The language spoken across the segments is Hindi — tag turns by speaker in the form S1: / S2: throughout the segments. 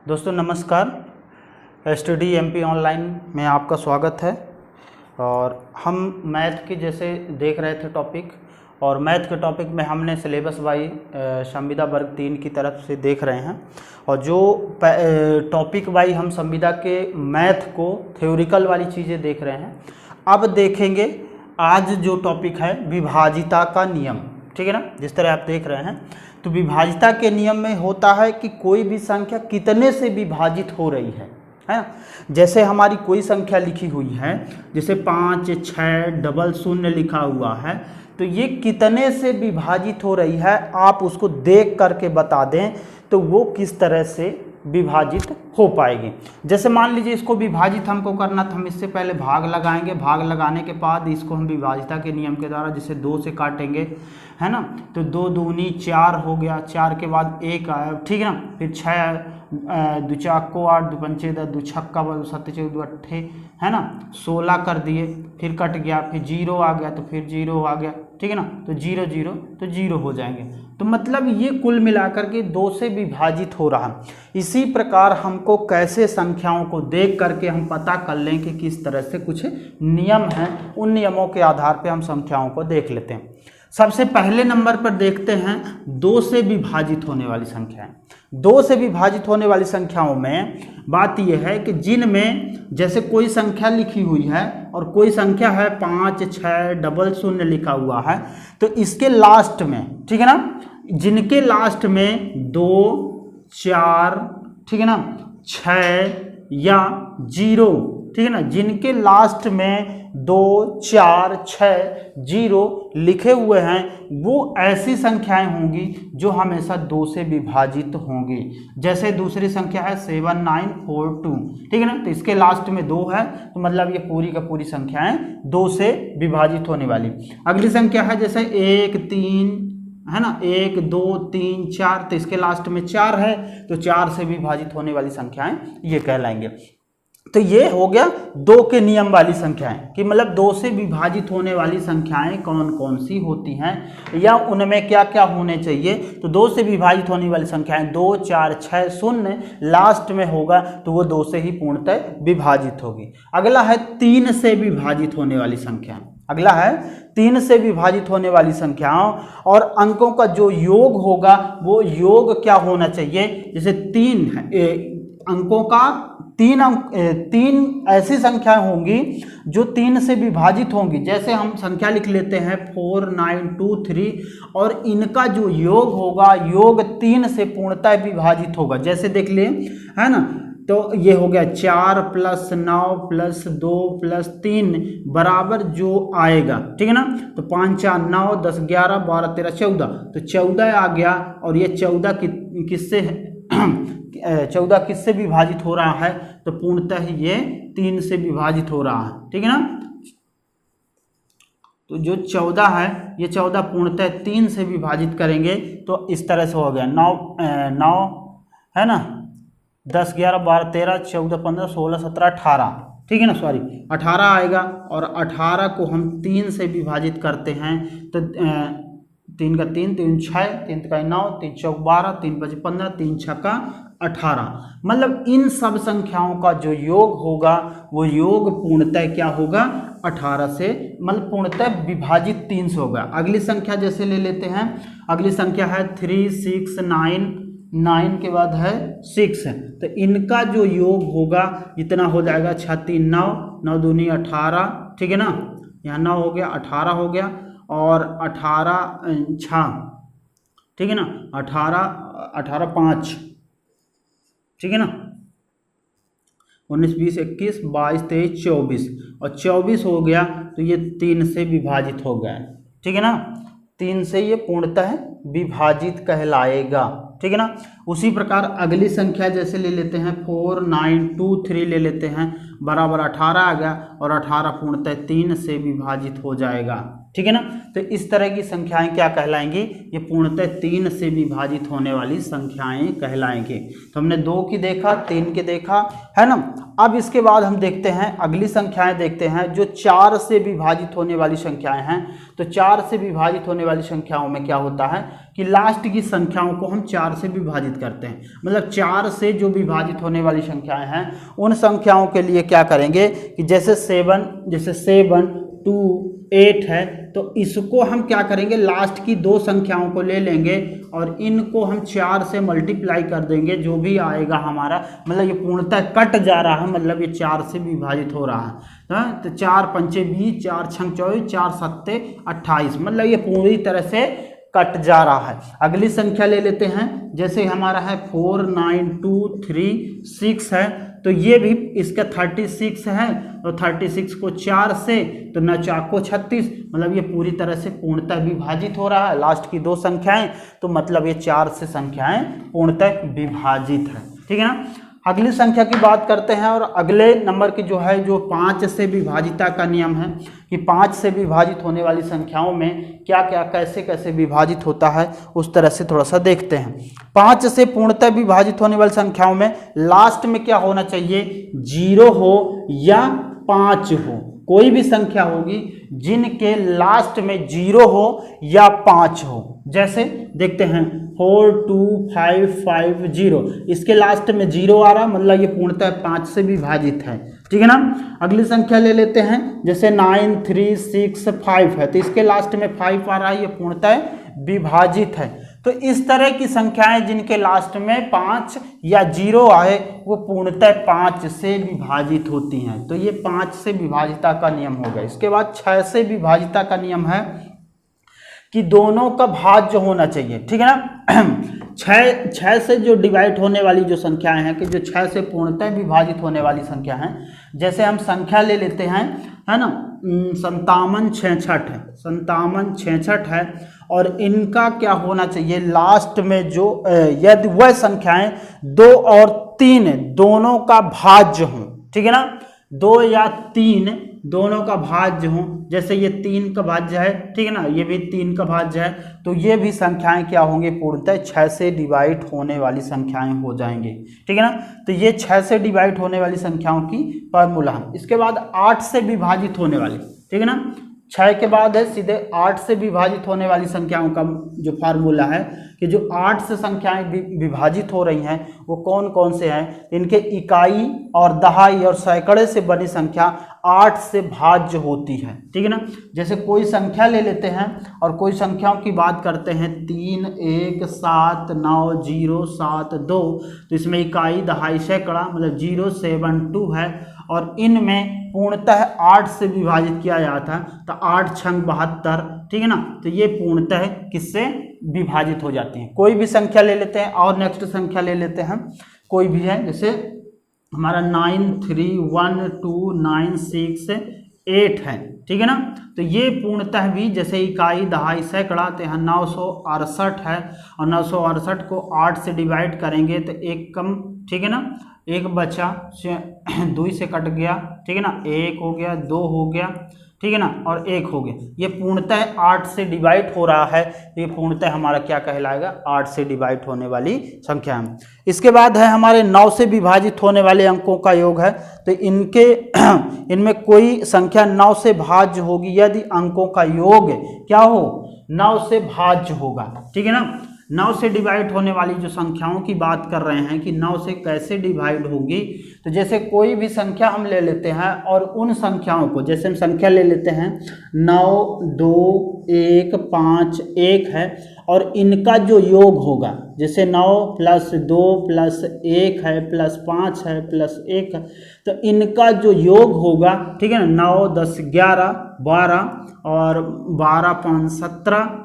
S1: दोस्तों नमस्कार। स्टडी एमपी ऑनलाइन में आपका स्वागत है। और हम मैथ के जैसे देख रहे थे टॉपिक, और मैथ के टॉपिक में हमने सिलेबस वाई संविदा वर्ग 3 की तरफ से देख रहे हैं। और जो टॉपिक वाई हम संविदा के मैथ को थ्योरिकल वाली चीज़ें देख रहे हैं, अब देखेंगे आज जो टॉपिक है विभाजिता का नियम। ठीक है ना। जिस तरह आप देख रहे हैं तो विभाजिता के नियम में होता है कि कोई भी संख्या कितने से विभाजित हो रही है ना। जैसे हमारी कोई संख्या लिखी हुई है, जैसे 5, 6, 00 लिखा हुआ है, तो ये कितने से विभाजित हो रही है आप उसको देख करके बता दें तो वो किस तरह से विभाजित हो पाएगी। जैसे मान लीजिए इसको विभाजित हमको करना था, हम इससे पहले भाग लगाएंगे, भाग लगाने के बाद इसको हम विभाजिता के नियम के द्वारा जैसे 2 से काटेंगे, है ना। तो 2 दूनी 4 हो गया, 4 के बाद 1 आया, ठीक है ना। फिर 6, 2 4 को 8, 2 पंचे 10, 2 छक्का 7 4 2 8, है ना। 16 कर दिए, फिर कट गया, फिर 0 आ गया, तो फिर 0 आ गया, ठीक है ना। तो 0 0 तो 0 हो जाएंगे। तो मतलब ये कुल मिलाकर के 2 से विभाजित हो रहा है। इसी प्रकार हमको कैसे संख्याओं को देख करके हम पता कर लें कि किस तरह से कुछ नियम हैं, उन नियमों के आधार पे हम संख्याओं को देख लेते हैं। सबसे पहले नंबर पर देखते हैं 2 से विभाजित होने वाली संख्याएं। 2 से विभाजित होने वाली संख्याओं में बात यह है कि जिनमें जैसे कोई संख्या लिखी हुई है और कोई संख्या है 5, 6, 00 लिखा हुआ है, तो इसके लास्ट में, ठीक है ना, जिनके लास्ट में 2, 4, ठीक है ना, 6 या 0, ठीक है ना, जिनके लास्ट में 2, 4, 6, 0 लिखे हुए हैं, वो ऐसी संख्याएं होंगी जो हमेशा 2 से विभाजित होंगी। जैसे दूसरी संख्या है 7942, ठीक है ना, तो इसके लास्ट में 2 है, तो मतलब ये पूरी का पूरी संख्याएं 2 से विभाजित होने वाली। अगली संख्या है जैसे 1, 3, है ना, 1, 2, 3, 4, तो इसके लास्ट में 4 है, तो 4 से विभाजित होने वाली संख्याएं ये कहलाएंगे। तो ये हो गया 2 के नियम वाली संख्याएं, कि मतलब 2 से विभाजित होने वाली संख्याएं कौन कौन सी होती हैं या उनमें क्या क्या होने चाहिए। तो 2 से विभाजित होने वाली संख्याएं 2, 4, 6, 0 लास्ट में होगा, तो वो 2 से ही पूर्णतः विभाजित होगी। अगला है 3 से विभाजित होने वाली संख्या। अगला है 3 से विभाजित होने वाली संख्याओं और अंकों का जो योग होगा वो योग क्या होना चाहिए। जैसे 3 अंकों का 3 ऐसी संख्याएं होंगी जो 3 से विभाजित होंगी। जैसे हम संख्या लिख लेते हैं 4, 9, 2, 3, और इनका जो योग होगा, योग 3 से पूर्णतः विभाजित होगा। जैसे देख लिए, है ना, तो ये हो गया 4 + 9 + 2 + 3 बराबर जो आएगा, ठीक है ना। तो 5 4 9 10 11 12 13 14, तो 14 आ गया। और ये 14 किससे 14 किससे विभाजित हो रहा है, तो पूर्णतः ये 3 से विभाजित हो रहा है, ठीक है ना। तो जो 14 है, ये 14 पूर्णतः 3 से विभाजित करेंगे तो इस तरह से हो गया 9 है ना, 10 11 12 13 14 15 16 17 18, ठीक है ना, सॉरी 18 आएगा। और 18 को हम 3 से विभाजित करते हैं तो 3 का 3 3 6, 3 का 9, 3 चौक 12, 3 5 15, 3 छक्का 18। मतलब इन सब संख्याओं का जो योग होगा वो योग पूर्णतः क्या होगा, 18 से, मतलब पूर्णतः विभाजित 3 से होगा। अगली संख्या जैसे ले लेते हैं, अगली संख्या है 3, 6, 9, 9 के बाद है 6, तो इनका जो योग होगा इतना हो जाएगा 6 3 9, 9 दूनी 18, ठीक है ना, यहाँ 9 हो गया, 18 हो गया, और 18 6, ठीक है ना, 18 5, ठीक है ना, 19 20 21 22 23 24, और 24 हो गया, तो ये 3 से विभाजित हो गया, ठीक है ना। 3 से ये पूर्णतः विभाजित कहलाएगा, ठीक है ना। उसी प्रकार अगली संख्या जैसे ले लेते हैं 4 9 2 3 ले लेते हैं, बराबर 18 आ गया, और 18 पूर्णतः 3 से विभाजित हो जाएगा, ठीक है ना। तो इस तरह की संख्याएं क्या कहलाएंगी, ये पूर्णतः 3 से विभाजित होने वाली संख्याएं कहलाएंगी। तो हमने 2 की देखा, 3 के देखा, है ना। अब इसके बाद हम देखते हैं अगली संख्याएं, देखते हैं जो 4 से विभाजित होने वाली संख्याएं हैं। तो 4 से विभाजित होने वाली संख्याओं में क्या होता है, कि लास्ट की संख्याओं को हम 4 से विभाजित करते हैं, मतलब 4 से जो विभाजित होने वाली संख्याएं हैं उन संख्याओं के लिए क्या करेंगे कि जैसे 7 2 8 है, तो इसको हम क्या करेंगे, लास्ट की 2 संख्याओं को ले लेंगे और इनको हम 4 से मल्टीप्लाई कर देंगे, जो भी आएगा हमारा, मतलब ये पूर्णतः कट जा रहा है, मतलब ये 4 से विभाजित हो रहा है। तो 4 पंचे 20, 4 छंग 24, 4 सत्ते 28, मतलब ये पूरी तरह से कट जा रहा है। अगली संख्या ले लेते हैं, जैसे हमारा है 4 9 2 3 6 है, तो ये भी इसका 36 है, तो 36 को 4 से, तो 9 4 को 36, मतलब ये पूरी तरह से पूर्णतः विभाजित हो रहा है। लास्ट की 2 संख्याएं, तो मतलब ये 4 से संख्याएं पूर्णतः विभाजित है, ठीक है ना। अगली संख्या की बात करते हैं, और अगले नंबर की जो है, जो 5 से विभाजिता का नियम है कि 5 से विभाजित होने वाली संख्याओं में क्या क्या कैसे कैसे विभाजित होता है, उस तरह से थोड़ा सा देखते हैं। 5 से पूर्णतः विभाजित होने वाली संख्याओं में लास्ट में क्या होना चाहिए, 0 हो या 5 हो। कोई भी संख्या होगी जिनके लास्ट में 0 हो या 5 हो, जैसे देखते हैं 4 2 5 5 0, इसके लास्ट में 0 आ रहा, मतलब ये पूर्णतः 5 से विभाजित है, ठीक है ना। अगली संख्या ले लेते हैं, जैसे 9 3 6 5 है, तो इसके लास्ट में 5 आ रहा है, ये पूर्णतः विभाजित है। तो इस तरह की संख्याएं जिनके लास्ट में 5 या 0 आए, वो पूर्णतः 5 से विभाजित होती हैं। तो ये 5 से विभाजिता का नियम हो गया। इसके बाद 6 से विभाजिता का नियम है कि दोनों का भाज्य होना चाहिए, ठीक है ना। 6 से जो डिवाइड होने वाली जो संख्याएं हैं, कि जो 6 से पूर्णतः विभाजित होने वाली संख्या हैं, जैसे हम संख्या ले लेते हैं, है ना, 57 66 है, 57 66 है, और इनका क्या होना चाहिए, लास्ट में जो यदि वह संख्याएं 2 और 3 दोनों का भाज्य हों, ठीक है ना, 2 या 3 दोनों का भाज्य हो, जैसे ये 3 का भाज्य है, ठीक है ना, ये भी 3 का भाज्य है, तो ये भी संख्याएं क्या होंगी, पूर्णतः 6 से डिवाइड होने वाली संख्याएं हो जाएंगे, ठीक है ना। तो ये 6 से डिवाइड होने वाली संख्याओं की फॉर्मूला है। इसके बाद 8 से विभाजित होने वाली, ठीक है ना, 6 के बाद है सीधे 8 से विभाजित होने वाली संख्याओं का जो फार्मूला है, कि जो 8 से संख्याएं विभाजित हो रही हैं वो कौन कौन से हैं, इनके इकाई और दहाई और सैकड़े से बनी संख्या 8 से भाज्य होती है, ठीक है ना। जैसे कोई संख्या ले लेते हैं और कोई संख्याओं की बात करते हैं, 3 1 7 9 0 7 2, तो इसमें इकाई दहाई सैकड़ा मतलब 0 7 2 है, और इनमें पूर्णतः 8 से विभाजित किया जाता है, तो 8 छंग 72, ठीक है ना। तो ये पूर्णतः किससे विभाजित हो जाती हैं। कोई भी संख्या ले लेते हैं, और नेक्स्ट संख्या ले लेते हैं, कोई भी है, जैसे हमारा 9 3 1 2 9 6 8 है, ठीक है ना। तो ये पूर्णतः भी जैसे इकाई दहाई सैकड़ा, तो यहाँ 968 है, और 968 को 8 से डिवाइड करेंगे तो एक कम, ठीक है ना, एक बचा, 2 से कट गया, ठीक है ना, 1 हो गया, 2 हो गया, ठीक है ना, और 1 हो गया। ये पूर्णतः 8 से डिवाइड हो रहा है, ये पूर्णतः हमारा क्या कहलाएगा, 8 से डिवाइड होने वाली संख्या है। इसके बाद है हमारे 9 से विभाजित होने वाले अंकों का योग है, तो इनमें कोई संख्या 9 से भाज्य होगी यदि अंकों का योग क्या हो, 9 से भाज्य होगा, ठीक है ना। 9 से डिवाइड होने वाली जो संख्याओं की बात कर रहे हैं कि 9 से कैसे डिवाइड होगी, तो जैसे कोई भी संख्या हम ले लेते हैं और उन संख्याओं को, जैसे हम संख्या ले लेते हैं 9 2 1 5 1 है, और इनका जो योग होगा, जैसे 9 + 2 + 1 है + 5 है + 1 है, तो इनका जो योग होगा, ठीक है ना, 9 10 11 12 और 12 5 17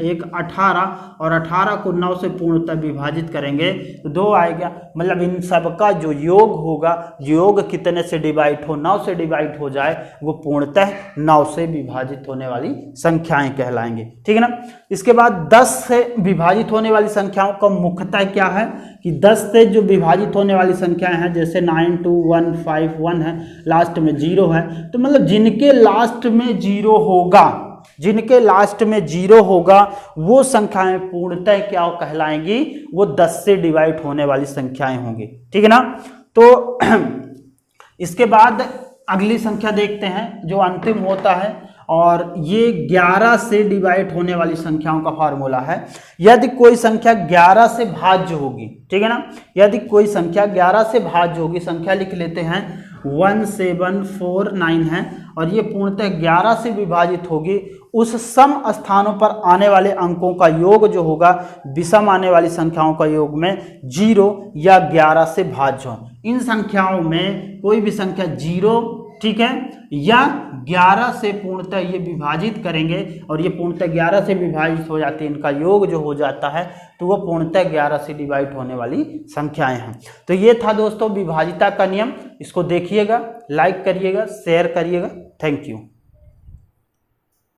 S1: 1 18, और 18 को 9 से पूर्णतः विभाजित करेंगे तो 2 आएगा, मतलब इन सब का जो योग होगा, योग कितने से डिवाइड हो, 9 से डिवाइड हो जाए, वो पूर्णतः 9 से विभाजित होने वाली संख्याएं कहलाएंगे, ठीक है ना। इसके बाद 10 से विभाजित होने वाली संख्याओं का मुख्यतः क्या है कि 10 से जो विभाजित होने वाली संख्याएं हैं, जैसे 9 2 1 5 1 है, लास्ट में 0 है, तो मतलब जिनके लास्ट में 0 होगा, जिनके लास्ट में 0 होगा वो संख्याएं पूर्णतः क्या कहलाएंगी, वो 10 से डिवाइड होने वाली संख्याएं होंगी, ठीक है ना। तो इसके बाद अगली संख्या देखते हैं जो अंतिम होता है, और ये 11 से डिवाइड होने वाली संख्याओं का फार्मूला है। यदि कोई संख्या 11 से भाज्य होगी, ठीक है ना, यदि कोई संख्या 11 से भाज्य होगी, संख्या लिख लेते हैं 1749 है, और ये पूर्णतः 11 से विभाजित होगी, उस सम स्थानों पर आने वाले अंकों का योग जो होगा विषम आने वाली संख्याओं का योग में 0 या 11 से भाज्य हो। इन संख्याओं में कोई भी संख्या 0, ठीक है, या 11 से पूर्णतः ये विभाजित करेंगे और ये पूर्णतः 11 से विभाजित हो जाती है, इनका योग जो हो जाता है तो वो पूर्णतः 11 से डिवाइड होने वाली संख्याएं हैं। तो ये था दोस्तों विभाजिता का नियम। इसको देखिएगा, लाइक करिएगा, शेयर करिएगा। Thank you.